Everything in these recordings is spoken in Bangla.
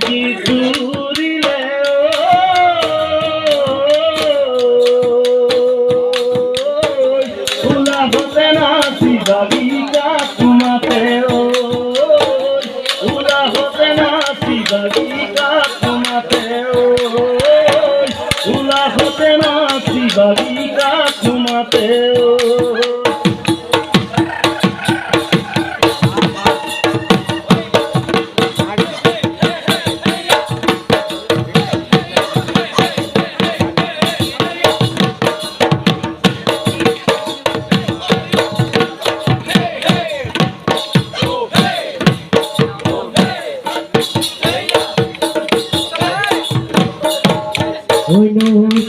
কি তুরিলে উলা হতে না সিদাবিকা তোমাতে উলা হতে না সিদাবিকা তোমাতে উলা হতে না সিদাবিকা তোমাতে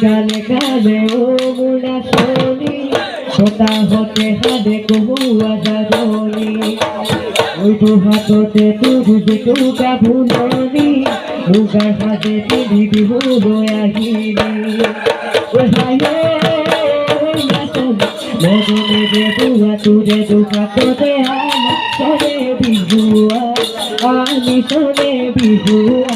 কালে কালে ও মুলা শনি হতা হতে হাদে কহুয়া যাবনি ওই তো হাততে তুই টুকা ভুলনি মুগার হাতে তিনি বিহুলো আহিনি ওই হায়ে মদনে দে বুয়া তুরে দুকা তোতে আমার সনে বিহুয়া আমি সনে বিহুয়া